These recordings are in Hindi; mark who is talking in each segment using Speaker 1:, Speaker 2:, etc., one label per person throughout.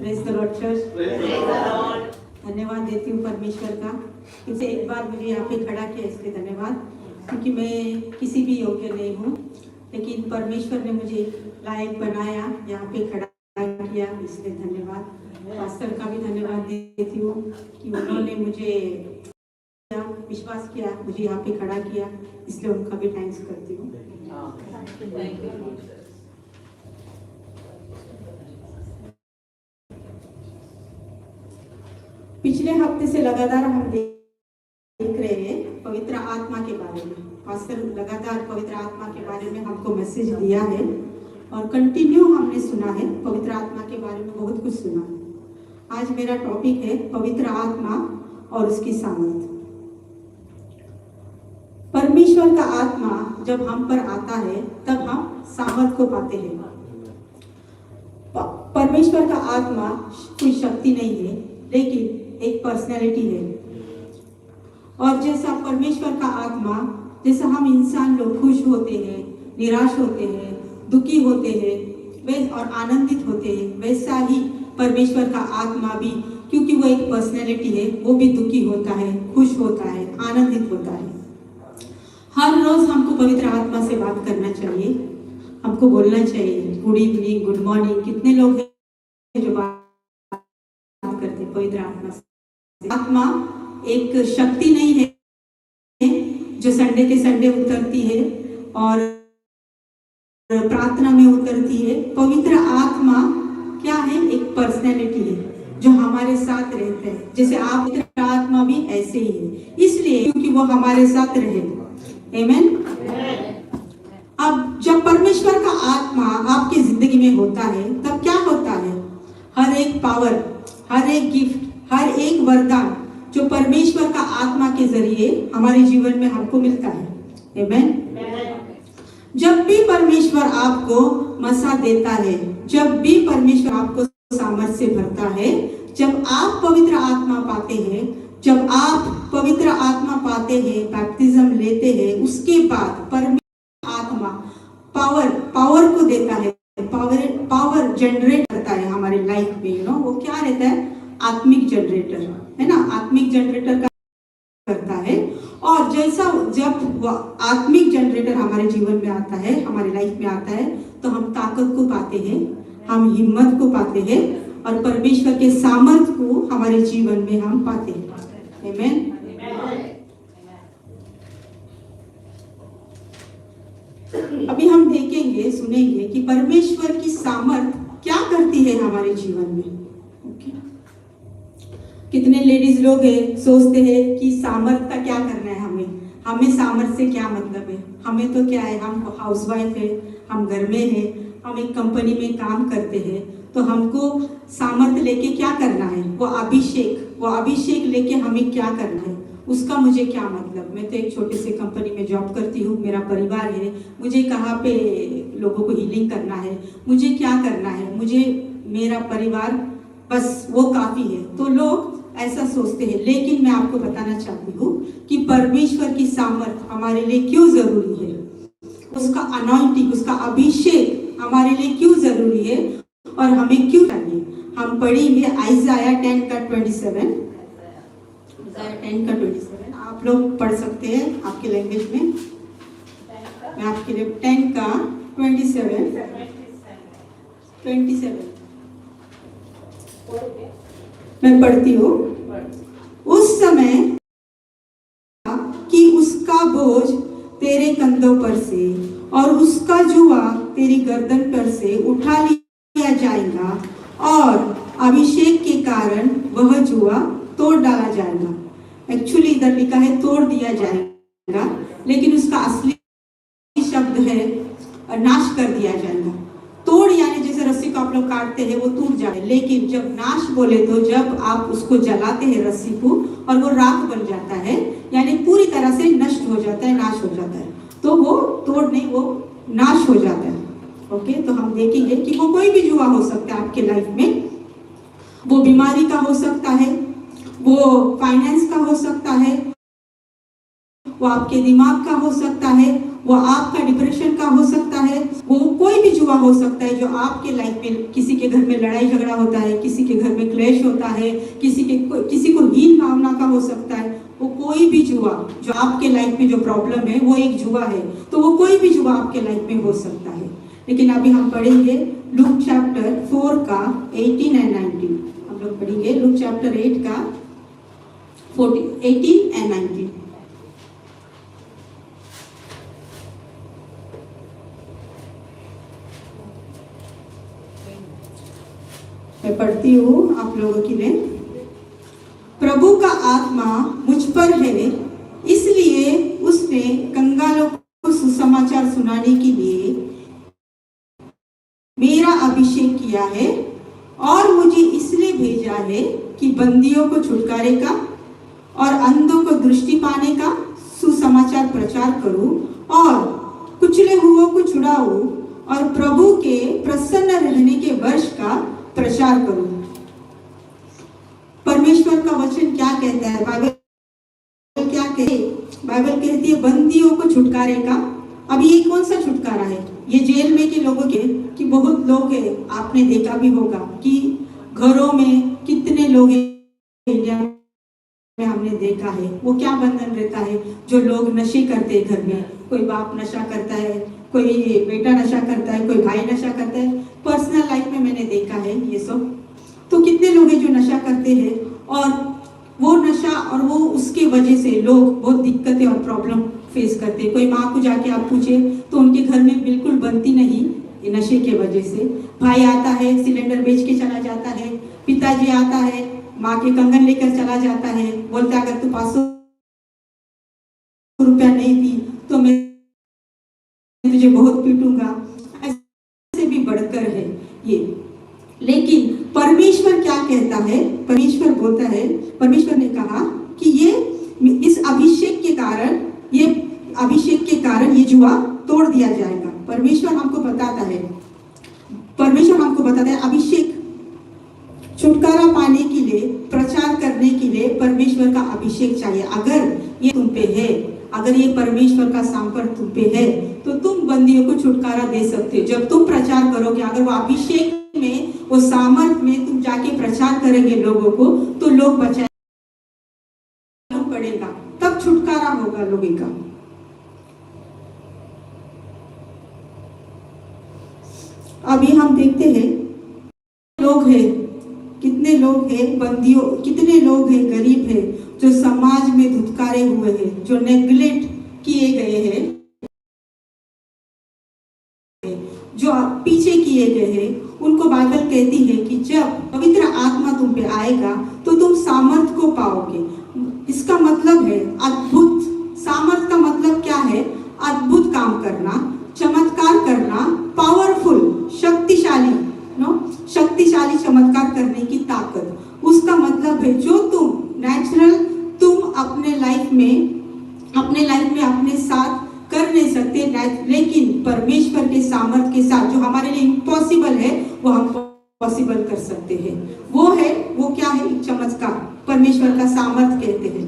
Speaker 1: Praise the Lord church. धन्यवाद देती हूँ परमेश्वर का, इसे एक बार मुझे यहाँ पे खड़ा किया इसलिए धन्यवाद, क्योंकि मैं किसी भी योग्य नहीं हूँ, लेकिन परमेश्वर ने मुझे लायक बनाया, यहाँ पे खड़ा किया, इसलिए धन्यवाद। पास्टर का भी धन्यवाद देती हूँ कि उन्होंने मुझे विश्वास किया, मुझे यहाँ पे खड़ा किया, इसलिए उनका भी थैंक्स करती हूँ। पिछले हफ्ते से लगातार हम देख रहे हैं पवित्र आत्मा के बारे में। पास्टर लगातार पवित्र आत्मा के बारे में हमको मैसेज दिया है और कंटिन्यू हमने सुना है, पवित्र आत्मा के बारे में बहुत कुछ सुना है। आज मेरा टॉपिक है पवित्र आत्मा और उसकी सामर्थ। परमेश्वर का आत्मा जब हम पर आता है तब हम सामर्थ को पाते हैं। परमेश्वर का आत्मा कोई शक्ति नहीं है, लेकिन एक पर्सनैलिटी है। और जैसा परमेश्वर का आत्मा, जैसा हम इंसान लोग खुश होते हैं, निराश होते हैं, दुखी होते हैं और आनंदित होते हैं, वैसा ही परमेश्वर का आत्मा भी, क्योंकि वो एक पर्सनैलिटी है, वो भी दुखी होता है, खुश होता है, आनंदित होता है। हर रोज हमको पवित्र आत्मा से बात करना चाहिए, हमको बोलना चाहिए गुड इवनिंग, गुड मॉर्निंग। कितने लोग हैं जो बात करते हैं पवित्र आत्मा से? आत्मा एक शक्ति नहीं है जो संडे के संडे उतरती है और प्रार्थना में उतरती है। पवित्र आत्मा क्या है? एक पर्सनैलिटी है जो हमारे साथ रहता है। जैसे आप पवित्र आत्मा भी ऐसे ही है, इसलिए क्योंकि वो हमारे साथ रहे। आमीन। अब जब परमेश्वर का आत्मा आपकी जिंदगी में होता है तब क्या होता है? हर एक पावर, हर एक गिफ्ट, हर एक वरदान जो परमेश्वर का आत्मा के जरिए हमारे जीवन में हमको मिलता है। आमीन। जब भी परमेश्वर आपको मसा देता है, जब भी परमेश्वर आपको सामर्थ से भरता है, जब आप पवित्र आत्मा पाते हैं, जब आप पवित्र आत्मा पाते हैं, बैप्टिज्म लेते हैं, उसके बाद परमेश्वर आत्मा पावर को देता है, पावर जनरेट करता है हमारे लाइफ में। वो क्या रहता है? आत्मिक जनरेटर है ना, आत्मिक जनरेटर का करता है। और जैसा जब वो आत्मिक जनरेटर हमारे जीवन में आता है, हमारे लाइफ में आता है, तो हम ताकत को पाते हैं, हम हिम्मत को पाते हैं और परमेश्वर के सामर्थ को हमारे जीवन में हम पाते हैं। आमीन। अभी हम देखेंगे, सुनेंगे कि परमेश्वर की सामर्थ क्या करती है हमारे जीवन में। कितने लेडीज लोग हैं सोचते हैं कि सामर्थ का क्या करना है, हमें सामर्थ से क्या मतलब है? हमें तो क्या है, हम हाउसवाइफ है, हम घर में है, हम एक कंपनी में काम करते हैं, तो हमको सामर्थ लेके क्या करना है? वो अभिषेक लेके हमें क्या करना है, उसका मुझे क्या मतलब? मैं तो एक छोटे से कंपनी में जॉब करती हूँ, मेरा परिवार है, मुझे कहाँ पे लोगों को हीलिंग करना है, मुझे क्या करना है, मुझे मेरा परिवार बस वो काफी है। तो लोग ऐसा सोचते हैं, लेकिन मैं आपको बताना चाहती हूँ कि परमेश्वर की सामर्थ हमारे लिए क्यों जरूरी है, उसका अनॉइंटिंग, उसका अभिषेक हमारे लिए क्यों जरूरी है और हमें क्यों चाहिए। हम पढ़ेंगे आइज़ाया 10 का 27। आप लोग पढ़ सकते हैं आपके लैंग्वेज में। मैं आपके लिए 10 का 27 मैं पढ़ती हूँ। उस समय कि उसका बोझ तेरे कंधों पर से और उसका जुआ तेरी गर्दन पर से उठा लिया जाएगा और अभिषेक के कारण वह जुआ तोड़ डाला जाएगा। एक्चुअली इधर लिखा है तोड़ दिया जाएगा, लेकिन उसका असली शब्द है नाश कर दिया जाएगा। तोड़ यानी जैसे रस्सी को आप लोग काटते हैं वो टूट जाए, लेकिन जब नाश बोले तो जब आप उसको जलाते हैं रस्सी को और वो राख बन जाता है, यानी पूरी तरह से नष्ट हो जाता है, नाश हो जाता है, तो वो तोड़ नहीं, वो नाश हो जाता है। ओके, तो हम देखेंगे कि वो कोई भी जुआ हो सकता है आपके लाइफ में। वो बीमारी का हो सकता है, वो फाइनेंस का हो सकता है, वो आपके दिमाग का हो सकता है, वो आपका डिप्रेशन का हो सकता है, वो कोई भी जुआ जुआ हो सकता है जो आपके लाइफ में, किसी के घर में लड़ाई झगड़ा होता है, किसी के घर में क्लेश होता है, किसी को हीन भावना का हो सकता है। वो कोई भी जुआ जो आपके लाइफ में जो प्रॉब्लम है वो एक जुआ है, तो वो कोई भी जुआ आपके लाइफ में हो सकता है। लेकिन अभी हम पढ़ेंगे लूक चैप्टर 4 का 18 एंड 19। हम लोग पढ़ेंगे लूक चैप्टर 8 का 18 एंड 19। मैं पढ़ती हूँ आप लोगों के लिए। प्रभु का आत्मा मुझ पर है, इसलिए उसने कंगालों को सुसमाचार सुनाने के लिए मेरा अभिषेक किया है, और मुझे इसलिए भेजा है कि बंदियों को छुटकारेगा और अंधों को दृष्टि पाने का सुसमाचार प्रचार करूं, और कुचले हुओं को छुड़ाऊं, और प्रभु के प्रसन्न रहने के वर्ष का प्रचार करूं। परमेश्वर का वचन क्या कहता है? बाइबल क्या कहती है? बाइबल कहती है बंदियों को छुटकारेगा। अब ये कौन सा छुटकारा है? ये जेल में के लोगों के, कि बहुत लोग हैं, आपने देखा भी होगा कि घरों में कितने लोग हैं इंडिया में, हमने देखा है वो क्या बंधन रहता है। जो लोग नशे करते हैं घर में, कोई बाप नशा करता है, कोई बेटा नशा करता है, कोई भाई नशा करता है। पर्सनल लाइफ में मैंने देखा है ये सब। तो कितने लोग हैं जो नशा करते हैं, और वो नशा और वो उसके वजह से लोग बहुत दिक्कतें और प्रॉब्लम फेस करते हैं। कोई माँ को जाके आप पूछे तो उनके घर में बिल्कुल बनती नहीं ये नशे के वजह से। भाई आता है सिलेंडर बेच के चला जाता है, पिताजी आता है माँ के कंगन लेकर चला जाता है, बोलता है अगर तू 500 रुपया नहीं दी तो मैं तुझे बहुत पीटूंगा। ऐसे भी बढ़कर है ये। लेकिन परमेश्वर क्या कहता है? परमेश्वर बोलता है, परमेश्वर ने कहा कि ये इस अभिषेक के कारण ये जुआ तोड़ दिया जाएगा। परमेश्वर हमको बताता है अभिषेक, छुटकारा पाने के लिए, प्रचार करने के लिए परमेश्वर का अभिषेक चाहिए। अगर ये तुम पे है, अगर ये परमेश्वर का सामर्थ तुम पे है, तो तुम बंदियों को छुटकारा दे सकते हो। जब तुम प्रचार करोगे, अगर वो अभिषेक में, वो सामर्थ में तुम जाके प्रचार करेंगे लोगों को, तो लोग बचाए पड़ेगा, तब छुटकारा होगा लोगों का। अभी हम देखते हैं लोग हैं, कितने लोग हैं बंदियों, कितने लोग हैं गरीब हैं जो समाज में धुतकारे हुए हैं, जो नेग्लेक्ट किए गए हैं, जो पीछे किए गए हैं। उनको बाइबल कहती है कि जब पवित्र आत्मा तुम पे आएगा तो तुम सामर्थ को पाओगे। इसका मतलब है अद्भुत। सामर्थ का मतलब क्या है? अद्भुत काम करना, चमत्कार करना, पावरफुल, शक्तिशाली, शक्तिशाली चमत्कार करने की ताकत। उसका मतलब है जो तुम नेचुरल तुम अपने लाइफ में अपने साथ कर नहीं सकते, लेकिन परमेश्वर के सामर्थ के साथ जो हमारे लिए इम्पॉसिबल है वो हम पॉसिबल कर सकते हैं। वो क्या है? चमत्कार, परमेश्वर का सामर्थ कहते हैं।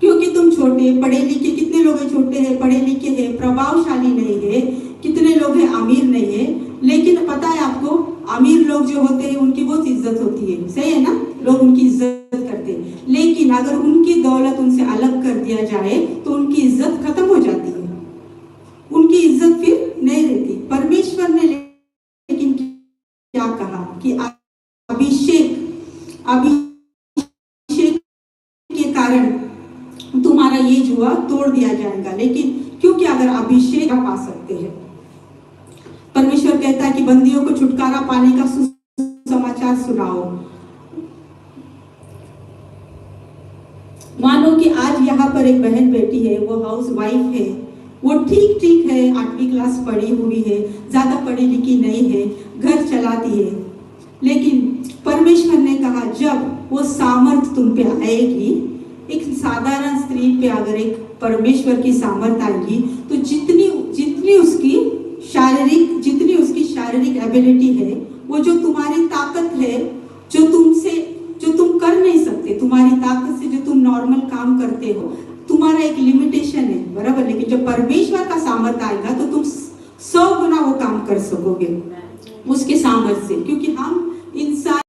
Speaker 1: क्योंकि तुम छोटे पढ़े लिखे, कितने लोग हैं छोटे हैं, पढ़े लिखे हैं, प्रभावशाली नहीं है, कितने लोग हैं अमीर नहीं है। लेकिन पता है आपको, अमीर लोग जो होते हैं उनकी बहुत इज्जत होती है, सही है ना? लोग उनकी इज्जत करते हैं। लेकिन अगर उनकी दौलत उनसे अलग कर दिया जाए तो उनकी इज्जत खत्म हो जाती है, उनकी इज्जत फिर नहीं रहती। परमेश्वर ने लेकिन क्या कहा कि अभिषेक के कारण तुम्हारा ये जुआ तोड़ दिया जाएगा। लेकिन क्योंकि अगर अभिषेक पा सकते हैं, परमेश्वर कहता है कि बंदियों को छुटकारा पाने का सुसमाचार सुनाओ। मानो कि आज यहाँ पर एक बहन बेटी है, वो हाउस वाइफ है, वो ठीक है, 8वीं क्लास पढ़ी हुई है, ज्यादा पढ़ी लिखी नहीं है, घर चलाती है। लेकिन परमेश्वर ने कहा जब वो सामर्थ तुम पे आएगी, एक साधारण स्त्री पे अगर एक परमेश्वर की सामर्थ आएगी, तो जितनी उसकी शारीरिक एबिलिटी है, वो जो तुम्हारी ताकत है, जो तुम कर नहीं सकते, तुम्हारी ताकत से जो तुम नॉर्मल काम करते हो, तुम्हारा एक लिमिटेशन है, बराबर। लेकिन जब परमेश्वर का सामर्थ आएगा तो तुम 100 गुना वो काम कर सकोगे उसके सामर्थ्य से, क्योंकि हम इंसान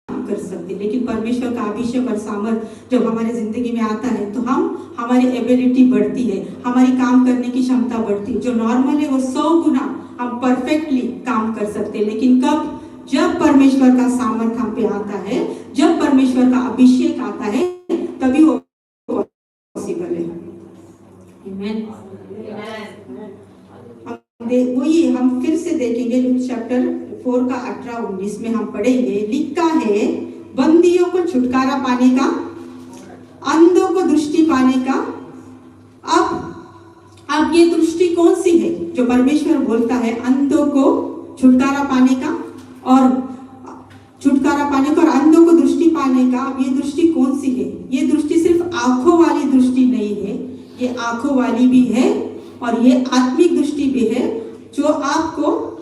Speaker 1: कर सकते, लेकिन परमेश्वर का अभिषेक और सामर्थ जब हमारे जिंदगी में आता है तो हमारी एबिलिटी बढ़ती है, हमारी काम करने की क्षमता बढ़ती है। जो नॉर्मल है वो 100 गुना हम परफेक्टली काम कर सकते हैं, लेकिन कब? जब परमेश्वर का सामर्थ हम पे आता है, जब परमेश्वर का अभिषेक आता है, तभी वो पॉसिबल है। आमीन। वही हम फिर से देखेंगे लूक चैप्टर 4 का 18-19 में हम पढ़ेंगे, लिखा है बंदियों को छुटकारा पाने का, अंधों को दृष्टि पाने का। अब ये दृष्टि कौन सी है जो परमेश्वर बोलता है अंधों को छुटकारा पाने का और अंधों को दृष्टि पाने का? अब ये दृष्टि कौन सी है? ये दृष्टि सिर्फ आंखों वाली दृष्टि नहीं है, ये आंखों वाली भी है और ये आत्मिक दृष्टि भी है जो आपको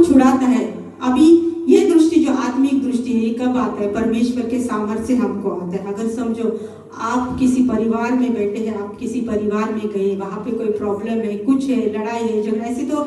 Speaker 1: छुड़ाता है। अभी ये दृष्टि जो आत्मिक दृष्टि है, ये कब आता है? परमेश्वर के सामर्थ्य से हमको आता है। अगर समझो आप किसी परिवार में बैठे हैं, आप किसी परिवार में गए, वहां पे कोई प्रॉब्लम है, कुछ है, लड़ाई है, झगड़ा, ऐसे तो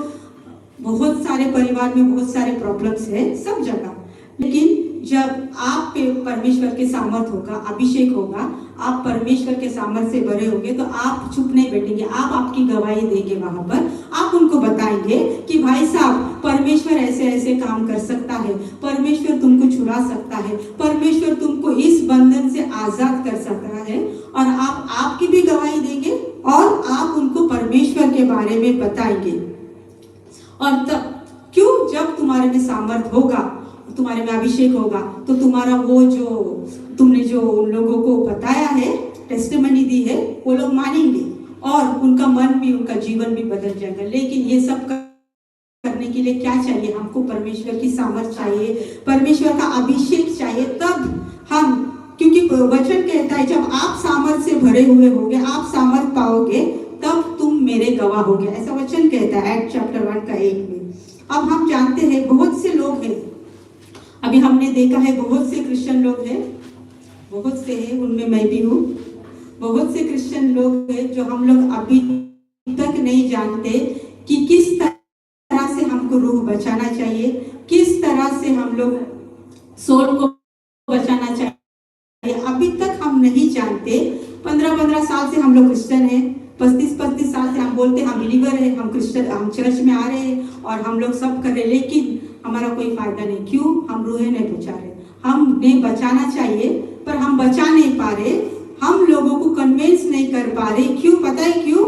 Speaker 1: बहुत सारे परिवार में बहुत सारे प्रॉब्लम्स है सब जगह, लेकिन जब आप पे परमेश्वर के सामर्थ होगा, अभिषेक होगा, आप परमेश्वर के सामर्थ से भरे होंगे, तो आप चुप नहीं बैठेंगे, आप आपकी गवाही देंगे। वहां पर आप उनको बताएंगे कि भाई साहब परमेश्वर ऐसे ऐसे काम कर सकता है, परमेश्वर तुमको छुड़ा सकता है, परमेश्वर तुमको इस बंधन से आजाद कर सकता है, और आप आपकी भी गवाही देंगे और आप उनको परमेश्वर के बारे में बताएंगे। और तब क्यों? जब तुम्हारे में सामर्थ होगा, तुम्हारे में अभिषेक होगा, तो तुम्हारा वो जो तुमने जो उन लोगों को बताया है, टेस्टिमनी दी है, वो लोग मानेंगे और उनका मन भी, उनका जीवन भी बदल जाएगा। लेकिन ये सब करने के लिए क्या चाहिए? हमको परमेश्वर की सामर्थ चाहिए, परमेश्वर का अभिषेक चाहिए, तब हम, क्योंकि वचन कहता है जब आप सामर्थ से भरे हुए होगे, आप सामर्थ पाओगे, तब तुम मेरे गवाह होगे, ऐसा वचन कहता है एक्ट चैप्टर 1 का 1 में। अब हम जानते हैं बहुत से लोग हैं, अभी हमने देखा है बहुत से क्रिश्चियन लोग हैं, बहुत से हैं, उनमें मैं भी हूँ। बहुत से क्रिश्चियन लोग हैं जो हम लोग अभी तक नहीं जानते कि किस तरह से हमको रूह बचाना चाहिए, किस तरह से हम लोग सोल को बचाना चाहिए, अभी तक हम नहीं जानते। 15-15 साल से हम लोग क्रिश्चियन हैं, 35-35 साल से हम बोलते हम बिलीवर है, हम क्रिश्चियन, हम चर्च में आ रहे हैं और हम लोग सब कर रहे, लेकिन हमारा कोई फायदा नहीं। क्यों? हम रूहें नहीं बचा रहे। हमने बचाना चाहिए पर हम बचा नहीं पा रहे, हम लोगों को कन्विंस नहीं कर पा रहे। क्यों? पता है क्यों?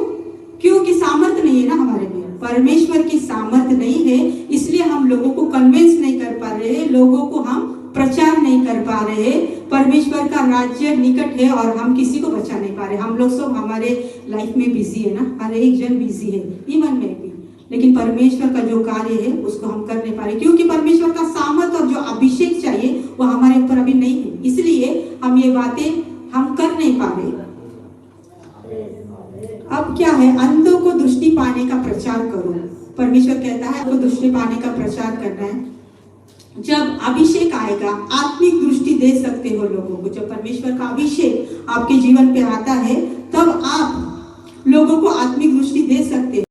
Speaker 1: क्योंकि सामर्थ नहीं है ना हमारे में, परमेश्वर की सामर्थ नहीं है, इसलिए हम लोगों को कन्विंस नहीं कर पा रहे, लोगों को हम प्रचार नहीं कर पा रहे। परमेश्वर का राज्य निकट है और हम किसी को बचा नहीं पा रहे। हम लोग सब हमारे लाइफ में बिजी है ना, हर एक जन बिजी है, इवन मैं भी, लेकिन परमेश्वर का जो कार्य है उसको हम कर नहीं पा रहे, क्योंकि परमेश्वर का सामर्थ और जो अभिषेक चाहिए वो हमारे ऊपर अभी नहीं है, इसलिए हम ये बातें हम कर नहीं पा रहे। अब क्या है? अंधों को दृष्टि पाने का प्रचार करो। परमेश्वर कहता है आपको दृष्टि पाने का प्रचार करना है। जब अभिषेक आएगा, आत्मिक दृष्टि दे सकते हो लोगों को। जब परमेश्वर का अभिषेक आपके जीवन पे आता है, तब आप लोगों को आत्मिक दृष्टि दे सकते हो।